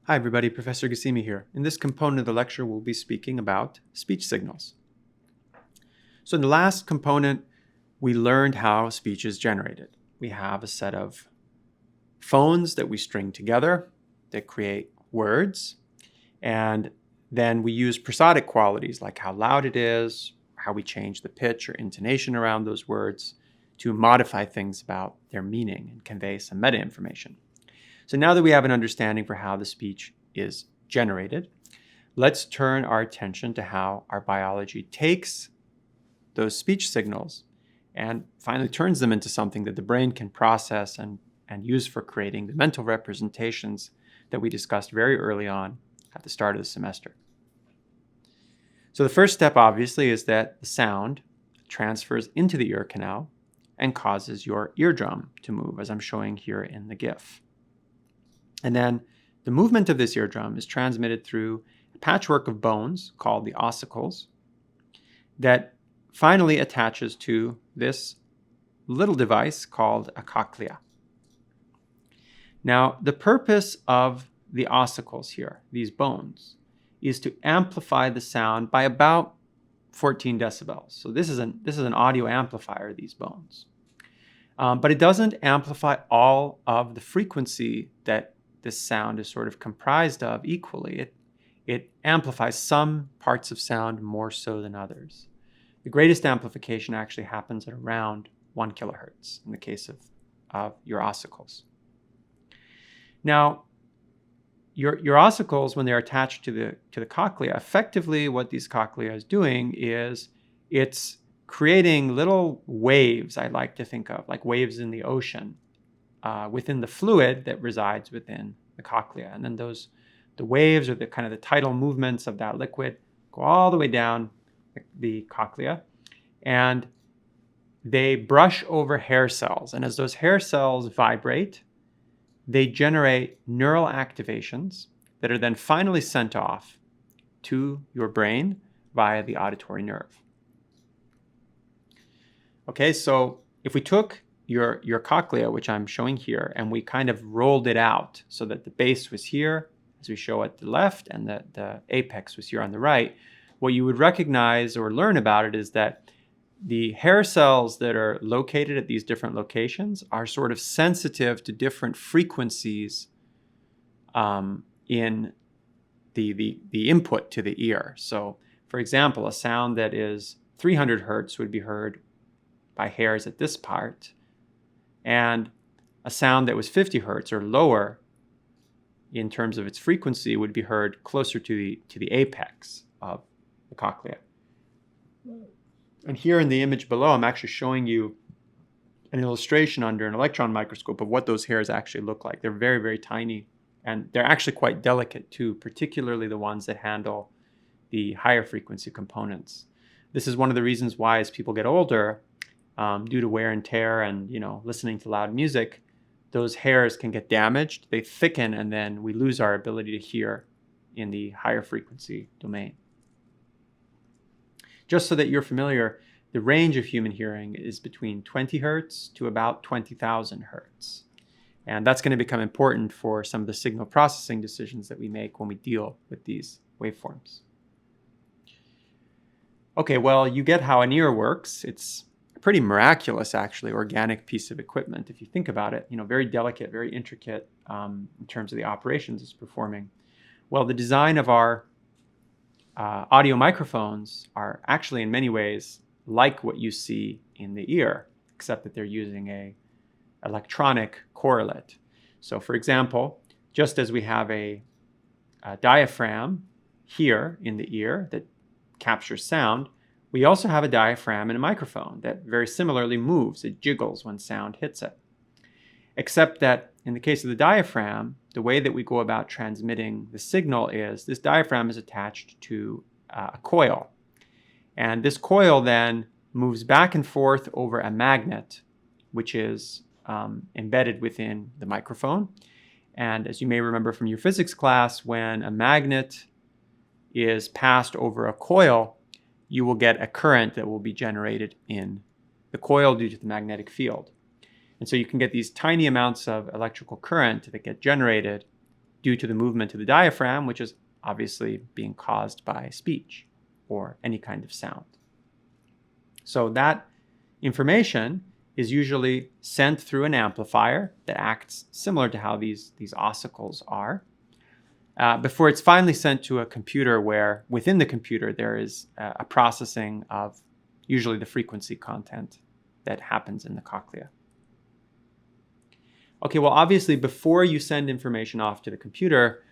Hi everybody, Professor Gassimi here. In this component of the lecture, we'll be speaking about speech signals. So in the last component, we learned how speech is generated. We have a set of phones that we string together that create words, and then we use prosodic qualities like how loud it is, how we change the pitch or intonation around those words to modify things about their meaning and convey some meta information. So now that we have an understanding for how the speech is generated, let's turn our attention to how our biology takes those speech signals and finally turns them into something that the brain can process and use for creating the mental representations that we discussed very early on at the start of the semester. So the first step, obviously, is that the sound transfers into the ear canal and causes your eardrum to move, as I'm showing here in the GIF. And then the movement of this eardrum is transmitted through a patchwork of bones called the ossicles that finally attaches to this little device called a cochlea. Now, the purpose of the ossicles here, these bones, is to amplify the sound by about 14 decibels. So this is an audio amplifier, these bones. But it doesn't amplify all of the frequency that this sound is sort of comprised of equally. It amplifies some parts of sound more so than others. The greatest amplification actually happens at around 1 kilohertz in the case of your ossicles. Now, your ossicles, when they're attached to the cochlea, effectively what these cochlea is doing is it's creating little waves, I like to think of, like waves in the ocean, within the fluid that resides within the cochlea. And then the waves or the kind of the tidal movements of that liquid go all the way down the cochlea, and they brush over hair cells. And as those hair cells vibrate, they generate neural activations that are then finally sent off to your brain via the auditory nerve. Okay, so if we took your cochlea, which I'm showing here, and we kind of rolled it out so that the base was here, as we show at the left, and the apex was here on the right, what you would recognize or learn about it is that the hair cells that are located at these different locations are sort of sensitive to different frequencies in the input to the ear. So, for example, a sound that is 300 hertz would be heard by hairs at this part, and a sound that was 50 hertz or lower in terms of its frequency would be heard closer to the apex of the cochlea. And here in the image below, I'm actually showing you an illustration under an electron microscope of what those hairs actually look like. They're very, very tiny, and they're actually quite delicate too, particularly the ones that handle the higher frequency components. This is one of the reasons why, as people get older, due to wear and tear and listening to loud music, those hairs can get damaged, they thicken, and then we lose our ability to hear in the higher frequency domain. Just so that you're familiar, the range of human hearing is between 20 hertz to about 20,000 hertz. And that's going to become important for some of the signal processing decisions that we make when we deal with these waveforms. Okay, well, you get how an ear works. It's a pretty miraculous, actually, organic piece of equipment, if you think about it. Very delicate, very intricate in terms of the operations it's performing. Well, the design of our audio microphones are actually in many ways like what you see in the ear, except that they're using a electronic correlate. So for example, just as we have a diaphragm here in the ear that captures sound, we also have a diaphragm in a microphone that very similarly moves. It jiggles when sound hits it. Except that in the case of the diaphragm, the way that we go about transmitting the signal is this diaphragm is attached to a coil. And this coil then moves back and forth over a magnet, which is embedded within the microphone. And as you may remember from your physics class, when a magnet is passed over a coil, you will get a current that will be generated in the coil due to the magnetic field. And so you can get these tiny amounts of electrical current that get generated due to the movement of the diaphragm, which is obviously being caused by speech or any kind of sound. So that information is usually sent through an amplifier that acts similar to how these ossicles are, before it's finally sent to a computer where within the computer there is a processing of usually the frequency content that happens in the cochlea. Okay, well, obviously, before you send information off to the computer,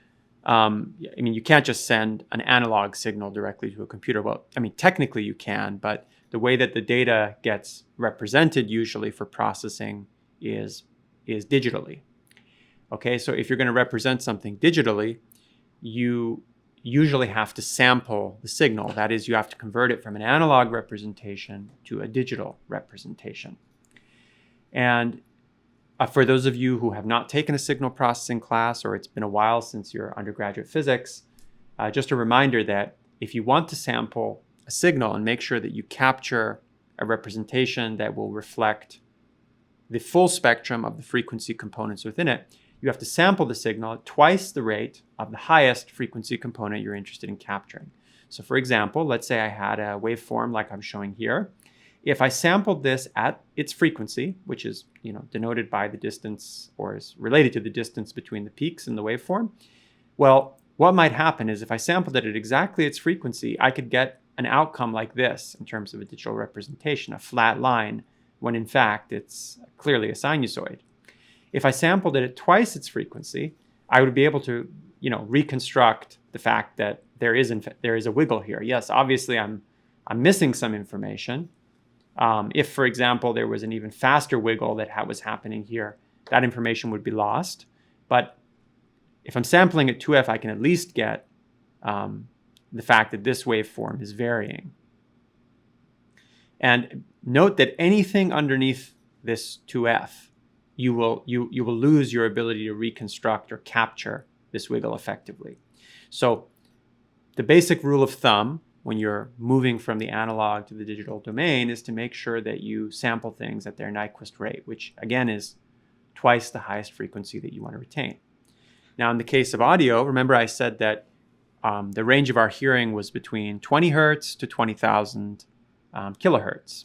you can't just send an analog signal directly to a computer. Well, technically you can, but the way that the data gets represented usually for processing is digitally. Okay, so if you're going to represent something digitally, you usually have to sample the signal. That is, you have to convert it from an analog representation to a digital representation. And for those of you who have not taken a signal processing class, or it's been a while since your undergraduate physics, just a reminder that if you want to sample a signal and make sure that you capture a representation that will reflect the full spectrum of the frequency components within it, you have to sample the signal at twice the rate of the highest frequency component you're interested in capturing. So for example, let's say I had a waveform like I'm showing here. If I sampled this at its frequency, which is denoted by the distance, or is related to the distance between the peaks in the waveform, well, what might happen is if I sampled it at exactly its frequency, I could get an outcome like this in terms of a digital representation, a flat line, when in fact it's clearly a sinusoid. If I sampled it at twice its frequency, I would be able to, reconstruct the fact that there is a wiggle here. Yes, obviously I'm missing some information. If, for example, there was an even faster wiggle that was happening here, that information would be lost. But if I'm sampling at 2f, I can at least get the fact that this waveform is varying. And note that anything underneath this 2f, you will lose your ability to reconstruct or capture this wiggle effectively. So the basic rule of thumb when you're moving from the analog to the digital domain is to make sure that you sample things at their Nyquist rate, which again is twice the highest frequency that you want to retain. Now, in the case of audio, remember I said that the range of our hearing was between 20 hertz to 20,000 kilohertz.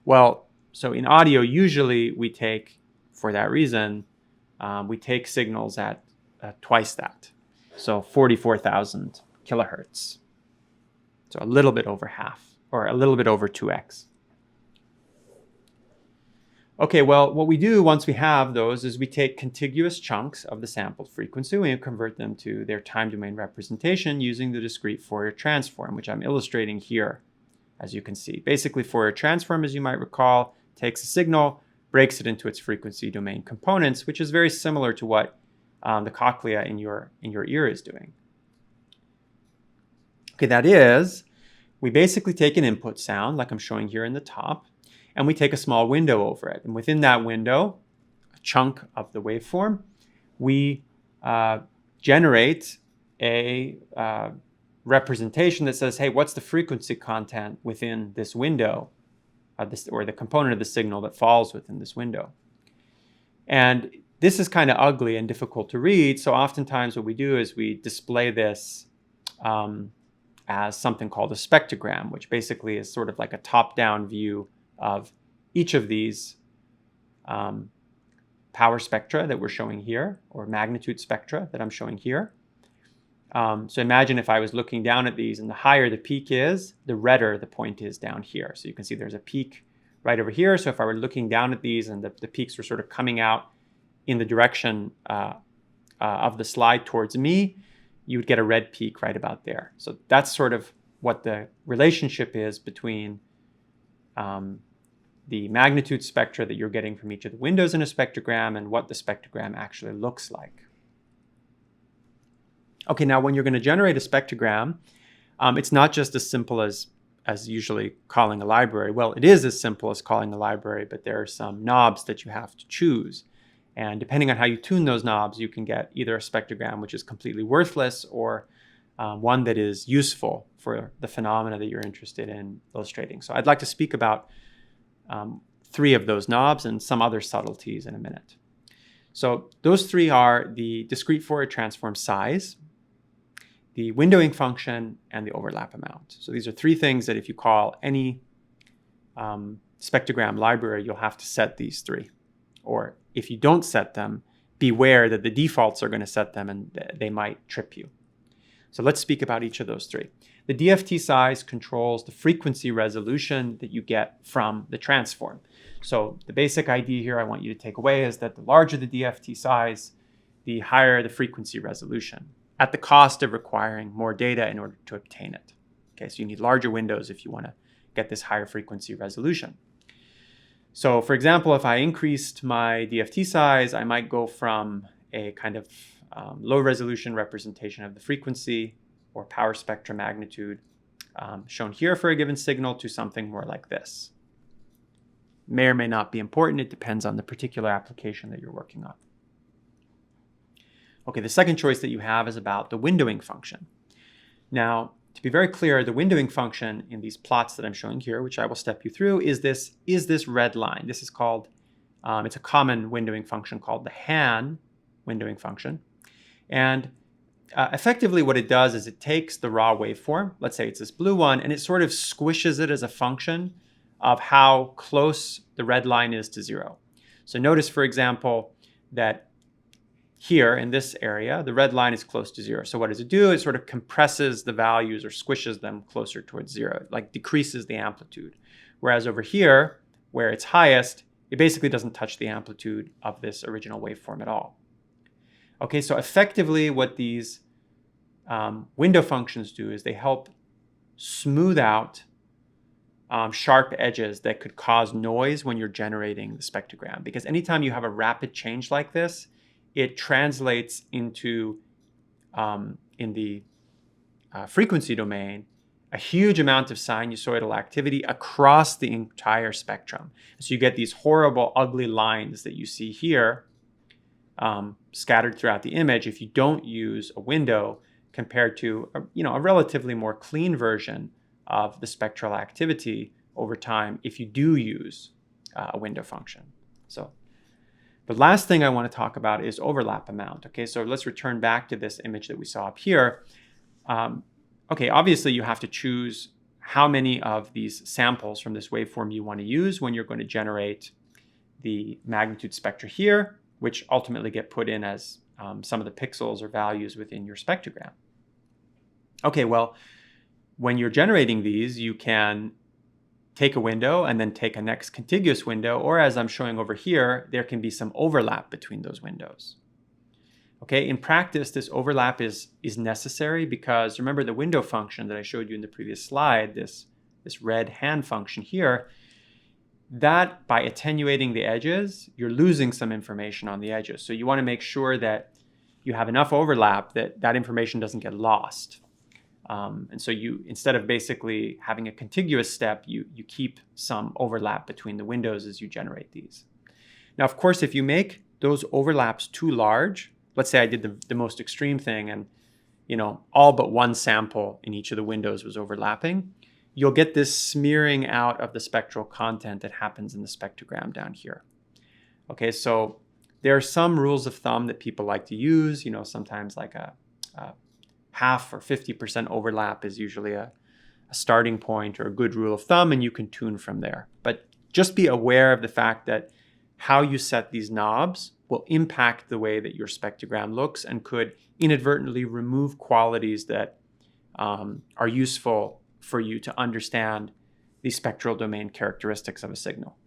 Well, so in audio, usually we take, for that reason, we take signals at twice that, so 44,000 kilohertz. So a little bit over half, or a little bit over 2x. Okay, well, what we do once we have those is we take contiguous chunks of the sampled frequency and we convert them to their time domain representation using the discrete Fourier transform, which I'm illustrating here, as you can see. Basically, Fourier transform, as you might recall, takes a signal, breaks it into its frequency domain components, which is very similar to what the cochlea in your ear is doing. Okay, that is, we basically take an input sound, like I'm showing here in the top, and we take a small window over it. And within that window, a chunk of the waveform, we generate a representation that says, hey, what's the frequency content within this window, or the component of the signal that falls within this window. And this is kind of ugly and difficult to read, so oftentimes what we do is we display this as something called a spectrogram, which basically is sort of like a top-down view of each of these power spectra that we're showing here, or magnitude spectra that I'm showing here. So imagine if I was looking down at these, and the higher the peak is, the redder the point is down here. So you can see there's a peak right over here. So if I were looking down at these and the peaks were sort of coming out in the direction of the slide towards me, you would get a red peak right about there. So that's sort of what the relationship is between the magnitude spectra that you're getting from each of the windows in a spectrogram and what the spectrogram actually looks like. Okay, now when you're going to generate a spectrogram, it's not just as simple as usually calling a library. Well, it is as simple as calling a library, but there are some knobs that you have to choose. And depending on how you tune those knobs, you can get either a spectrogram which is completely worthless or one that is useful for the phenomena that you're interested in illustrating. So I'd like to speak about 3 of those knobs and some other subtleties in a minute. So those three are the discrete Fourier transform size, the windowing function, and the overlap amount. So these are three things that if you call any spectrogram library, you'll have to set these three. Or if you don't set them, beware that the defaults are going to set them and they might trip you. So let's speak about each of those three. The DFT size controls the frequency resolution that you get from the transform. So the basic idea here I want you to take away is that the larger the DFT size, the higher the frequency resolution, at the cost of requiring more data in order to obtain it. Okay, so you need larger windows if you want to get this higher frequency resolution. So for example, if I increased my DFT size, I might go from a kind of low resolution representation of the frequency or power spectrum magnitude shown here for a given signal to something more like this. May or may not be important. It depends on the particular application that you're working on. Okay, the second choice that you have is about the windowing function. Now, to be very clear, the windowing function in these plots that I'm showing here, which I will step you through, is this red line. This is called, it's a common windowing function called the Han windowing function. And effectively what it does is it takes the raw waveform, let's say it's this blue one, and it sort of squishes it as a function of how close the red line is to zero. So notice, for example, that here in this area, the red line is close to zero. So what does it do? It sort of compresses the values or squishes them closer towards zero. It like decreases the amplitude. Whereas over here, where it's highest, it basically doesn't touch the amplitude of this original waveform at all. Okay, so effectively what these window functions do is they help smooth out sharp edges that could cause noise when you're generating the spectrogram. Because anytime you have a rapid change like this, it translates into, in the frequency domain, a huge amount of sinusoidal activity across the entire spectrum. So you get these horrible, ugly lines that you see here scattered throughout the image if you don't use a window compared to a relatively more clean version of the spectral activity over time if you do use a window function. So the last thing I want to talk about is overlap amount. Okay, so let's return back to this image that we saw up here. Okay, obviously you have to choose how many of these samples from this waveform you want to use when you're going to generate the magnitude spectra here, which ultimately get put in as some of the pixels or values within your spectrogram. Okay, well, when you're generating these, you can take a window and then take a next contiguous window, or as I'm showing over here, there can be some overlap between those windows. Okay, in practice, this overlap is necessary because remember the window function that I showed you in the previous slide, this red hand function here, that by attenuating the edges, you're losing some information on the edges. So you want to make sure that you have enough overlap that that information doesn't get lost. And so you, instead of basically having a contiguous step, you keep some overlap between the windows as you generate these. Now, of course, if you make those overlaps too large, let's say I did the most extreme thing and all but one sample in each of the windows was overlapping, you'll get this smearing out of the spectral content that happens in the spectrogram down here. Okay, so there are some rules of thumb that people like to use, sometimes like a half or 50% overlap is usually a starting point or a good rule of thumb, and you can tune from there. But just be aware of the fact that how you set these knobs will impact the way that your spectrogram looks and could inadvertently remove qualities that are useful for you to understand the spectral domain characteristics of a signal.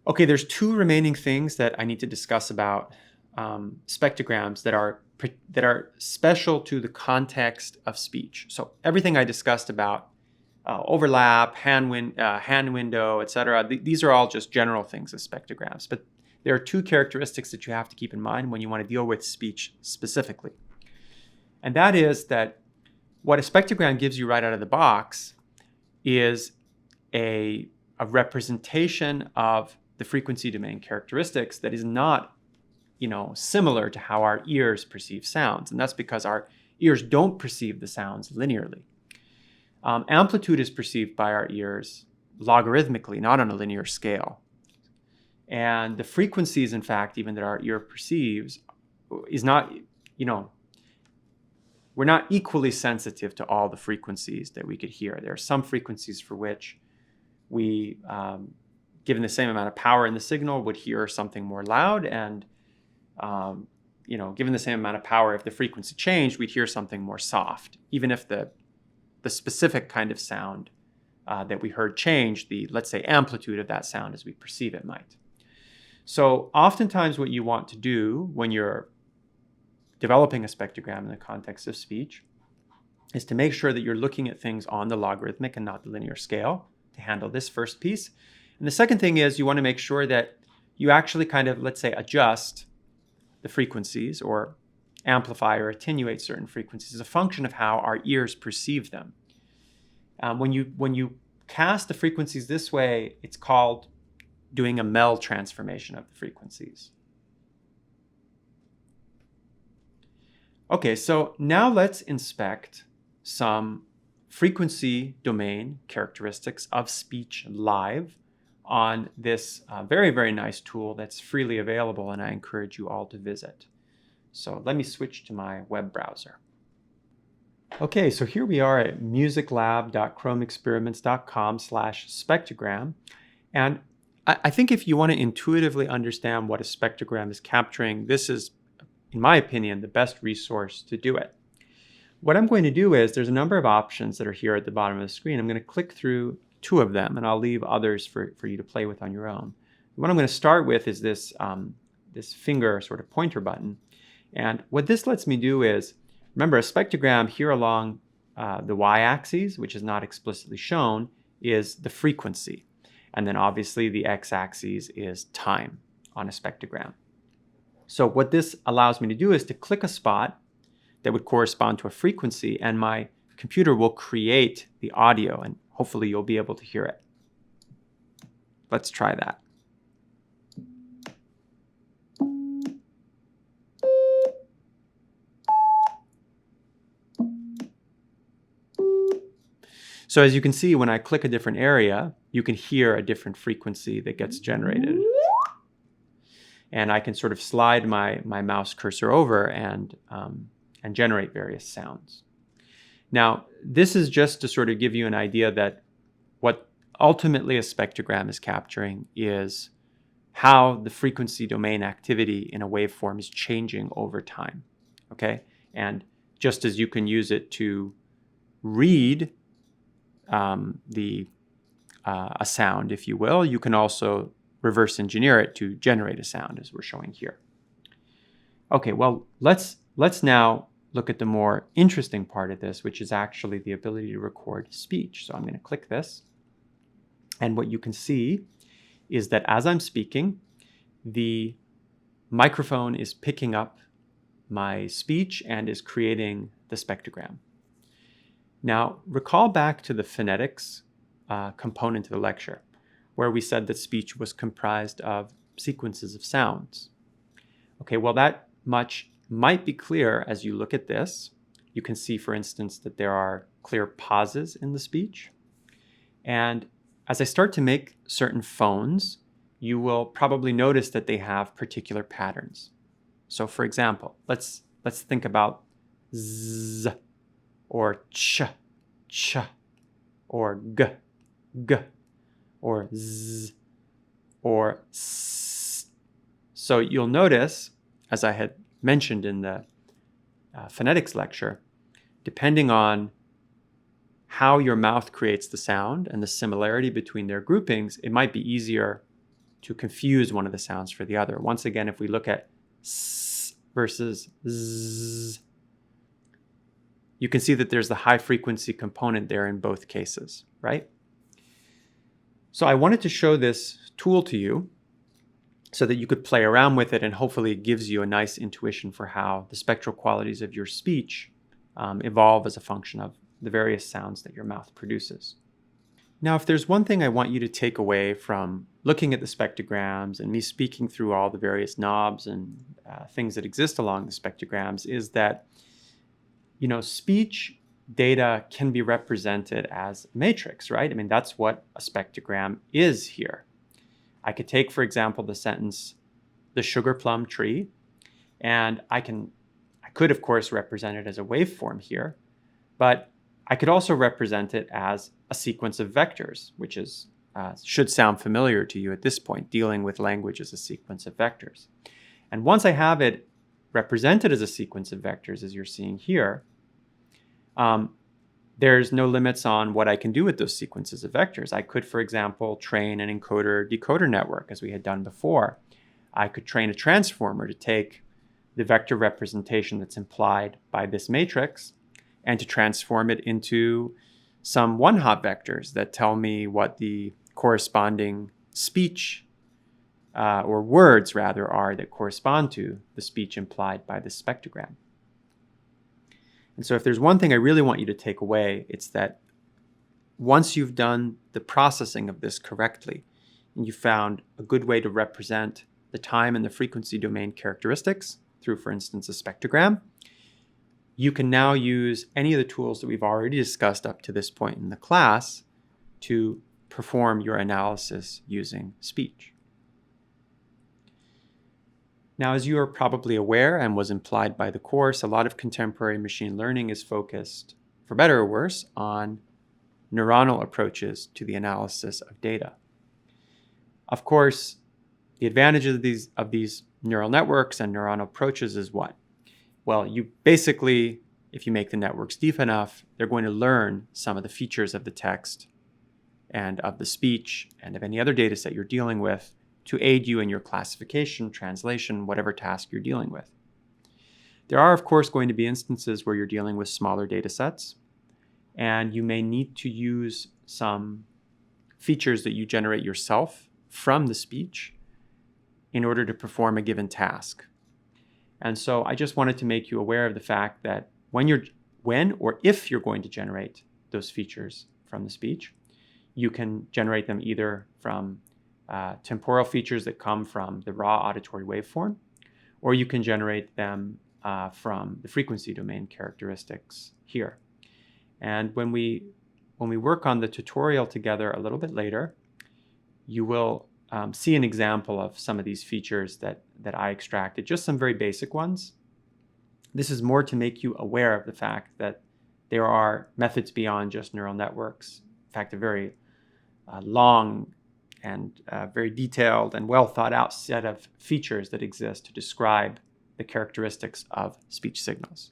Okay, there's two remaining things that I need to discuss about spectrograms that are special to the context of speech. So everything I discussed about overlap, hand window, etc. These are all just general things as spectrograms. But there are two characteristics that you have to keep in mind when you want to deal with speech specifically. And that is that what a spectrogram gives you right out of the box is a representation of the frequency domain characteristics that is not similar to how our ears perceive sounds. And that's because our ears don't perceive the sounds linearly. Amplitude is perceived by our ears logarithmically, not on a linear scale. And the frequencies, in fact, even that our ear perceives is not, we're not equally sensitive to all the frequencies that we could hear. There are some frequencies for which we, given the same amount of power in the signal, would hear something more loud. And, given the same amount of power, if the frequency changed, we'd hear something more soft, even if the specific kind of sound that we heard changed, the, let's say, amplitude of that sound as we perceive it might. So oftentimes what you want to do when you're developing a spectrogram in the context of speech is to make sure that you're looking at things on the logarithmic and not the linear scale to handle this first piece. And the second thing is you want to make sure that you actually kind of, let's say, adjust the frequencies or amplify or attenuate certain frequencies as a function of how our ears perceive them. When you cast the frequencies this way, it's called doing a Mel transformation of the frequencies. Okay, so now let's inspect some frequency domain characteristics of speech live on this very, very nice tool that's freely available, and I encourage you all to visit. So let me switch to my web browser. Okay, so here we are at musiclab.chromeexperiments.com/spectrogram. And I think if you want to intuitively understand what a spectrogram is capturing, this is, in my opinion, the best resource to do it. What I'm going to do is there's a number of options that are here at the bottom of the screen. I'm going to click through 2 of them, and I'll leave others for you to play with on your own. What I'm going to start with is this, this finger sort of pointer button. And what this lets me do is, remember, a spectrogram here along the y-axis, which is not explicitly shown, is the frequency. And then obviously the x-axis is time on a spectrogram. So what this allows me to do is to click a spot that would correspond to a frequency, and my computer will create the audio, and hopefully you'll be able to hear it. Let's try that. So as you can see, when I click a different area, you can hear a different frequency that gets generated. And I can sort of slide my mouse cursor over and generate various sounds. Now, this is just to sort of give you an idea that what ultimately a spectrogram is capturing is how the frequency domain activity in a waveform is changing over time, okay? And just as you can use it to read a sound, if you will, you can also reverse engineer it to generate a sound, as we're showing here. Okay, well, let's now look at the more interesting part of this, which is actually the ability to record speech. So I'm going to click this, and what you can see is that as I'm speaking, the microphone is picking up my speech and is creating the spectrogram. Now, recall back to the phonetics component of the lecture, where we said that speech was comprised of sequences of sounds. Okay, well, that much might be clear as you look at this. You can see, for instance, that there are clear pauses in the speech. And as I start to make certain phones, you will probably notice that they have particular patterns. So for example, let's think about z, or ch, or g, or z, or s. So you'll notice, as I had mentioned in the phonetics lecture, depending on how your mouth creates the sound and the similarity between their groupings, it might be easier to confuse one of the sounds for the other. Once again, if we look at s versus z, you can see that there's the high frequency component there in both cases, right? So I wanted to show this tool to you so that you could play around with it, and hopefully it gives you a nice intuition for how the spectral qualities of your speech evolve as a function of the various sounds that your mouth produces. Now, if there's one thing I want you to take away from looking at the spectrograms and me speaking through all the various knobs and things that exist along the spectrograms, is that, you know, speech data can be represented as a matrix, right? I mean, that's what a spectrogram is here. I could take, for example, the sentence, the sugar plum tree, and I could, of course, represent it as a waveform here, but I could also represent it as a sequence of vectors, which is should sound familiar to you at this point, dealing with language as a sequence of vectors. And once I have it represented as a sequence of vectors, as you're seeing here, there's no limits on what I can do with those sequences of vectors. I could, for example, train an encoder-decoder network, as we had done before. I could train a transformer to take the vector representation that's implied by this matrix and to transform it into some one-hot vectors that tell me what the corresponding speech or words rather are that correspond to the speech implied by this spectrogram. And so if there's one thing I really want you to take away, it's that once you've done the processing of this correctly, and you found a good way to represent the time and the frequency domain characteristics through, for instance, a spectrogram, you can now use any of the tools that we've already discussed up to this point in the class to perform your analysis using speech. Now, as you are probably aware and was implied by the course, a lot of contemporary machine learning is focused, for better or worse, on neuronal approaches to the analysis of data. Of course, the advantage of these neural networks and neuronal approaches is what? Well, you basically, if you make the networks deep enough, they're going to learn some of the features of the text and of the speech and of any other data set you're dealing with to aid you in your classification, translation, whatever task you're dealing with. There are, of course, going to be instances where you're dealing with smaller data sets, and you may need to use some features that you generate yourself from the speech in order to perform a given task. And so I just wanted to make you aware of the fact that when or if you're going to generate those features from the speech, you can generate them either from temporal features that come from the raw auditory waveform, or you can generate them from the frequency domain characteristics here. And when we work on the tutorial together a little bit later, you will see an example of some of these features that I extracted, just some very basic ones. This is more to make you aware of the fact that there are methods beyond just neural networks. In fact, a very long and very detailed and well thought out set of features that exist to describe the characteristics of speech signals.